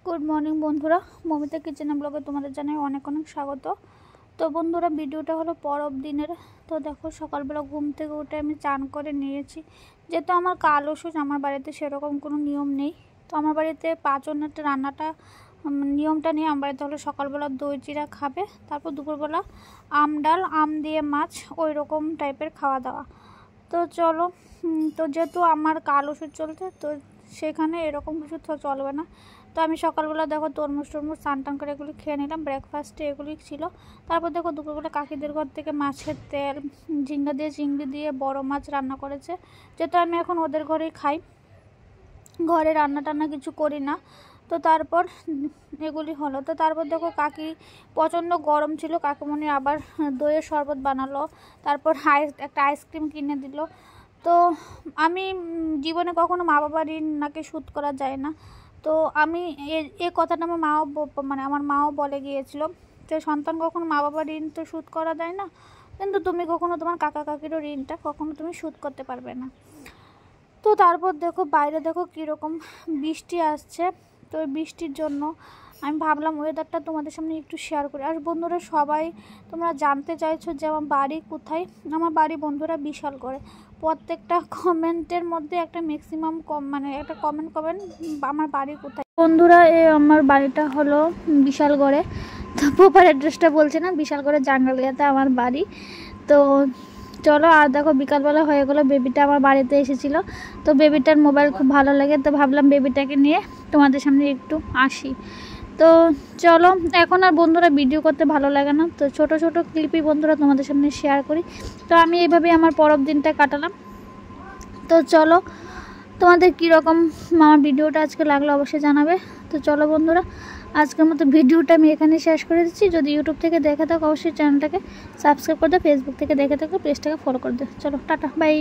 Good morning বন্ধুরা, Momita kitchen ব্লগে তোমাদের জানাই অনেক অনেক স্বাগত। তো বন্ধুরা, ভিডিওটা হলো পরব দিনের। তো দেখো, সকালবেলা ঘুম থেকে উঠে আমি চান করে নিয়েছি। যেহেতু আমার কালো সুচ, আমার বাড়িতে সেরকম কোনো নিয়ম নেই। তো আমার বাড়িতে পাঁচজনের রান্নাটা নিয়মটা নিয়ে আমার বাড়িতে হলো সকালবেলা দই চিড়া খাবে, তারপর দুপুরবেলা আম ডাল, আম দিয়ে মাছ, ওই রকম টাইপের খাওয়া দাওয়া। তো চলো, তো যেহেতু আমার কালো সুচ চলছে, তো সেখানে এরকম কিছু তো চলবে না। তো আমি সকালবেলা দেখো তরমুজ স্নান টান করে এগুলি খেয়ে নিলাম, ব্রেকফাস্টে এগুলি ছিল। তারপর দেখো দুপুরবেলা কাকিদের ঘর থেকে মাছের তেল, ঝিঙ্গা দিয়ে চিংড়ি দিয়ে বড় মাছ রান্না করেছে। যেহেতু আমি এখন ওদের ঘরেই খাই, ঘরে রান্না টান্না কিছু করি না। তো তারপর এগুলি হলো। তো তারপর দেখো, কাকি প্রচণ্ড গরম ছিল, কাকিমণি আবার দইয়ের শরবত বানালো, তারপর একটা আইসক্রিম কিনে দিল। তো আমি জীবনে কখনো মা বাবার ঋণ নাকি শোধ করা যায় না। তো আমি এই কথাটা আমার আমার মাও বলে গিয়েছিল যে সন্তান কখনো মা বাবার ঋণ তো শোধ করা যায় না, কিন্তু তুমি কখনো তোমার কাকা কাকিরও ঋণটা কখনো তুমি শোধ করতে পারবে না। তো তারপর দেখো, বাইরে দেখো কীরকম বৃষ্টি আসছে। তো ওই বৃষ্টির জন্য আমি ভাবলাম ওয়েদারটা তোমাদের সামনে একটু শেয়ার করি। আর বন্ধুরা, সবাই তোমরা জানতে চাইছো যে আমার বাড়ি কোথায়। আমার বাড়ি বন্ধুরা বিশাল করে। প্রত্যেকটা কমেন্টের মধ্যে একটা ম্যাক্সিমাম একটা কমেন্ট করবেন আমার বাড়ি কোথায়। বন্ধুরা, আমার বাড়িটা হলো বিশালগড়ে। তো প্রপার অ্যাড্রেসটা বলছে না, বিশালগড়ের জাঙ্গালিয়াতে আমার বাড়ি। তো চলো, আর দেখো বিকালবেলা হয়ে গেলো, বেবিটা আমার বাড়িতে এসেছিলো। তো বেবিটার মোবাইল খুব ভালো লাগে, তো ভাবলাম বেবিটাকে নিয়ে তোমাদের সামনে একটু আসি। তো চলো, এখন আর বন্ধুরা ভিডিও করতে ভালো লাগে না, তো ছোট ছোট ক্লিপই বন্ধুরা তোমাদের সামনে শেয়ার করি। তো আমি এইভাবে আমার পরব দিনটা কাটালাম। তো চলো, তোমাদের কীরকম আমার ভিডিওটা আজকে লাগলো অবশ্যই জানাবে। তো চলো বন্ধুরা, আজকের মতো ভিডিওটা আমি এখানে শেষ করে দিচ্ছি। যদি ইউটিউব থেকে দেখে থাকো অবশ্যই চ্যানেলটাকে সাবস্ক্রাইব করে দাও, ফেসবুক থেকে দেখে থাকো পেজটাকে ফলো করে দাও। চলো, টাটা, বাই।